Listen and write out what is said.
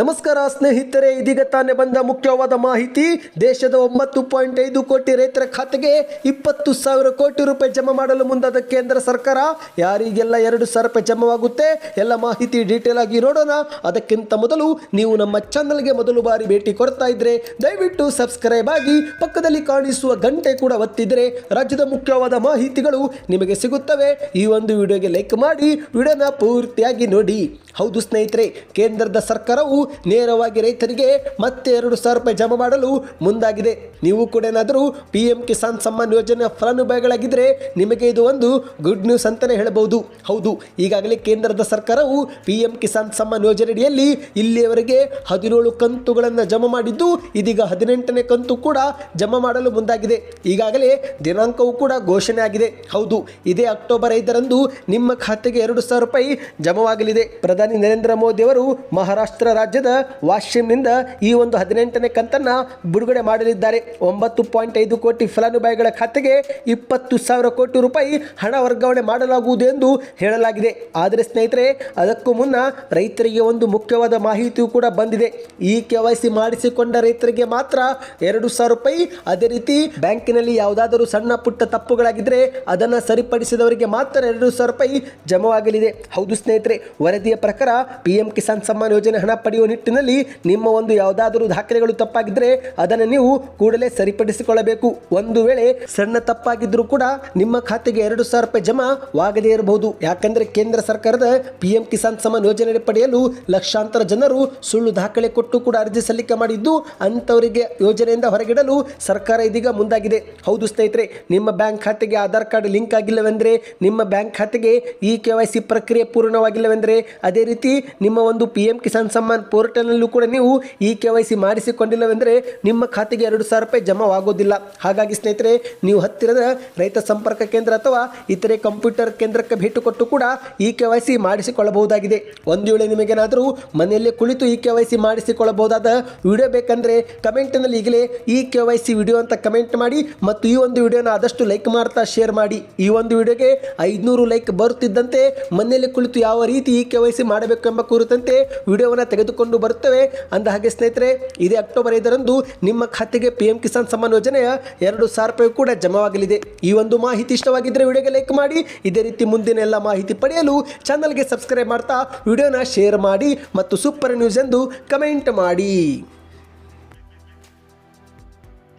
ನಮಸ್ಕಾರ ಸ್ನೇಹಿತರೆ, ಇದೀಗ ತಾನೇ ಬಂದ ಮುಖ್ಯವಾದ ಮಾಹಿತಿ. ದೇಶದ 9.5 ಕೋಟಿ ರೈತರ ಖಾತೆಗೆ 20,000 ಕೋಟಿ ರೂಪಾಯಿ ಜಮಾ ಮಾಡಲು ಮುಂದಾದ ಕೇಂದ್ರ ಸರ್ಕಾರ. ಯಾರಿಗೆಲ್ಲ 2,000 ರೂಪಾಯಿ ಜಮಾವಾಗುತ್ತೆ ಎಲ್ಲ ಮಾಹಿತಿ ಡೀಟೇಲ್ ಆಗಿ ನೋಡೋಣ. ಅದಕ್ಕಿಂತ ಮೊದಲು ನೀವು ನಮ್ಮ ಚಾನಲ್ಗೆ ಮೊದಲು ಬಾರಿ ಭೇಟಿ ಕೊಡ್ತಾ ಇದ್ರೆ ದಯವಿಟ್ಟು ಸಬ್ಸ್ಕ್ರೈಬ್ ಆಗಿ, ಪಕ್ಕದಲ್ಲಿ ಕಾಣಿಸುವ ಗಂಟೆ ಕೂಡ ಒತ್ತಿದ್ರೆ ರಾಜ್ಯದ ಮುಖ್ಯವಾದ ಮಾಹಿತಿಗಳು ನಿಮಗೆ ಸಿಗುತ್ತವೆ. ಈ ಒಂದು ವಿಡಿಯೋಗೆ ಲೈಕ್ ಮಾಡಿ ವಿಡಿಯೋನ ಪೂರ್ತಿಯಾಗಿ ನೋಡಿ. ಹೌದು ಸ್ನೇಹಿತರೆ, ಕೇಂದ್ರದ ಸರ್ಕಾರವು ನೇರವಾಗಿ ರೈತರಿಗೆ ಮತ್ತೆ 2,000 ರೂಪಾಯಿ ಜಮಾ ಮಾಡಲು ಮುಂದಾಗಿದೆ. ನೀವು ಕೂಡ ಏನಾದರೂ PM ಕಿಸಾನ್ ಸಮ್ಮಾನ್ ಯೋಜನೆ ಫಲಾನುಭವಿಗಳಾಗಿದ್ದರೆ ನಿಮಗೆ ಇದು ಒಂದು ಗುಡ್ ನ್ಯೂಸ್ ಅಂತಲೇ ಹೇಳಬಹುದು. ಹೌದು, ಈಗಾಗಲೇ ಕೇಂದ್ರದ ಸರ್ಕಾರವು PM ಕಿಸಾನ್ ಸಮ್ಮಾನ್ ಯೋಜನೆಯಲ್ಲಿ ಇಲ್ಲಿಯವರೆಗೆ 17 ಕಂತುಗಳನ್ನು ಜಮಾ ಮಾಡಿದ್ದು, ಇದೀಗ 18ನೇ ಕಂತು ಕೂಡ ಜಮಾ ಮಾಡಲು ಮುಂದಾಗಿದೆ. ಈಗಾಗಲೇ ದಿನಾಂಕವೂ ಕೂಡ ಘೋಷಣೆ ಆಗಿದೆ. ಹೌದು, ಇದೇ ಅಕ್ಟೋಬರ್ 5ರಂದು ನಿಮ್ಮ ಖಾತೆಗೆ 2,000 ರೂಪಾಯಿ ಜಮಾವಾಗಲಿದೆ. ಪ್ರಧಾನಿ ನರೇಂದ್ರ ಮೋದಿ ಅವರು ಮಹಾರಾಷ್ಟ್ರ ರಾಜ್ಯದ ವಾಶಿಂನಿಂದ ಈ ಒಂದು 18ನೇ ಕಂತನ್ನು ಬಿಡುಗಡೆ ಮಾಡಲಿದ್ದಾರೆ. 9.5 ಕೋಟಿ ಫಲಾನುಭವಿಗಳ ಖಾತೆಗೆ 20,000 ಕೋಟಿ ರೂಪಾಯಿ ಹಣ ವರ್ಗಾವಣೆ ಮಾಡಲಾಗುವುದು ಎಂದು ಹೇಳಲಾಗಿದೆ. ಆದರೆ ಸ್ನೇಹಿತರೆ, ಅದಕ್ಕೂ ಮುನ್ನ ರೈತರಿಗೆ ಒಂದು ಮುಖ್ಯವಾದ ಮಾಹಿತಿಯೂ ಕೂಡ ಬಂದಿದೆ. ಈ KYC ಮಾಡಿಸಿಕೊಂಡ ರೈತರಿಗೆ ಮಾತ್ರ 2,000 ರೂಪಾಯಿ. ಅದೇ ರೀತಿ ಬ್ಯಾಂಕಿನಲ್ಲಿ ಯಾವುದಾದರೂ ಸಣ್ಣ ಪುಟ್ಟ ತಪ್ಪುಗಳಾಗಿದ್ದರೆ ಅದನ್ನು ಸರಿಪಡಿಸಿದವರಿಗೆ ಮಾತ್ರ 2,000 ರೂಪಾಯಿ ಜಮಾವಾಗಲಿದೆ. ಹೌದು ಸ್ನೇಹಿತರೆ, ವರದಿಯ ಪ್ರಕಾರ PM ಕಿಸಾನ್ ಸಮ್ಮಾನ್ ಯೋಜನೆ ಹಣ ಪಡೆಯುವ ನಿಟ್ಟಿನಲ್ಲಿ ನಿಮ್ಮ ಒಂದು ಯಾವುದಾದರೂ ದಾಖಲೆಗಳು ತಪ್ಪಾಗಿದ್ದರೆ ಅದನ್ನು ನೀವು ಕೂಡಲೇ ಸರಿಪಡಿಸಿಕೊಳ್ಳಬೇಕು. ಒಂದು ವೇಳೆ ಸಣ್ಣ ತಪ್ಪಾಗಿದ್ದರೂ ಕೂಡ ನಿಮ್ಮ ಖಾತೆಗೆ 2,000 ರೂಪಾಯಿ ಜಮಾವಾಗದೇ ಇರಬಹುದು. ಯಾಕಂದರೆ ಕೇಂದ್ರ ಸರ್ಕಾರದ PM ಕಿಸಾನ್ ಸಮ್ಮಾನ್ ಯೋಜನೆ ಪಡೆಯಲು ಲಕ್ಷಾಂತರ ಜನರು ಸುಳ್ಳು ದಾಖಲೆ ಕೊಟ್ಟು ಕೂಡ ಅರ್ಜಿ ಸಲ್ಲಿಕೆ ಮಾಡಿದ್ದು, ಅಂಥವರಿಗೆ ಯೋಜನೆಯಿಂದ ಹೊರಗಿಡಲು ಸರ್ಕಾರ ಇದೀಗ ಮುಂದಾಗಿದೆ. ಹೌದು ಸ್ನೇಹಿತರೆ, ನಿಮ್ಮ ಬ್ಯಾಂಕ್ ಖಾತೆಗೆ ಆಧಾರ್ ಕಾರ್ಡ್ ಲಿಂಕ್ ಆಗಿಲ್ಲವೆಂದರೆ, ನಿಮ್ಮ ಬ್ಯಾಂಕ್ ಖಾತೆಗೆ ಈ KYC ಪ್ರಕ್ರಿಯೆ ಪೂರ್ಣವಾಗಿಲ್ಲವೆಂದರೆ, ಅದೇ ರೀತಿ ನಿಮ್ಮ ಒಂದು PM ಕಿಸಾನ್ ಸಮ್ಮಾನ್ ಪೋರ್ಟಲ್ನಲ್ಲೂ ಕೂಡ ನೀವು ಈ KYC ಮಾಡಿಸಿಕೊಂಡಿಲ್ಲವೆಂದರೆ ನಿಮ್ಮ ಖಾತೆಗೆ 2,000 ರೂಪಾಯಿ ಜಮಾವಾಗೋದಿಲ್ಲ. ಹಾಗಾಗಿ ಸ್ನೇಹಿತರೆ, ನೀವು ಹತ್ತಿರದ ರೈತ ಸಂಪರ್ಕ ಕೇಂದ್ರ ಅಥವಾ ಇತರೆ ಕಂಪ್ಯೂಟರ್ ಕೇಂದ್ರಕ್ಕೆ ಭೇಟಿ ಕೊಟ್ಟು ಕೂಡ ಈ KYC ಮಾಡಿಸಿಕೊಳ್ಳಬಹುದಾಗಿದೆ. ಒಂದು ವೇಳೆ ನಿಮಗೇನಾದರೂ ಮನೆಯಲ್ಲೇ ಕುಳಿತು ಈ KYC ಮಾಡಿಸಿಕೊಳ್ಳಬಹುದಾದ ವಿಡಿಯೋ ಬೇಕಂದರೆ ಕಮೆಂಟ್ನಲ್ಲಿ ಈಗಲೇ ಈ KYC ವಿಡಿಯೋ ಅಂತ ಕಮೆಂಟ್ ಮಾಡಿ ಮತ್ತು ಈ ಒಂದು ವಿಡಿಯೋನ ಆದಷ್ಟು ಲೈಕ್ ಮಾಡ್ತಾ ಶೇರ್ ಮಾಡಿ. ಈ ಒಂದು ವಿಡಿಯೋಗೆ 500 ಲೈಕ್ ಬರುತ್ತಿದ್ದಂತೆ ಮನೆಯಲ್ಲೇ ಕುಳಿತು ಯಾವ ರೀತಿ ಈ KYC ಮಾಡಬೇಕು ಎಂಬ ಕುರಿತಂತೆ ವಿಡಿಯೋವನ್ನು ತೆಗೆದುಕೊಂಡು ಬರುತ್ತವೆ. ಅಂದ ಹಾಗೆ ಸ್ನೇಹಿತರೆ, ಇದೇ ಅಕ್ಟೋಬರ್ 5ರಂದು ನಿಮ್ಮ ಖಾತೆಗೆ PM ಕಿಸಾನ್ ಸಮ್ಮಾನ್ ಯೋಜನೆಯ 2,000 ರೂಪಾಯಿ ಕೂಡ ಜಮಾವಾಗಲಿದೆ. ಈ ಒಂದು ಮಾಹಿತಿ ಇಷ್ಟವಾಗಿದ್ದರೆ ವಿಡಿಯೋಗೆ ಲೈಕ್ ಮಾಡಿ. ಇದೇ ರೀತಿ ಮುಂದಿನ ಎಲ್ಲ ಮಾಹಿತಿ ಪಡೆಯಲು ಚಾನಲ್ಗೆ ಸಬ್ಸ್ಕ್ರೈಬ್ ಮಾಡ್ತಾ ವಿಡಿಯೋನ ಶೇರ್ ಮಾಡಿ ಮತ್ತು ಸೂಪರ್ ನ್ಯೂಸ್ ಎಂದು ಕಮೆಂಟ್ ಮಾಡಿ.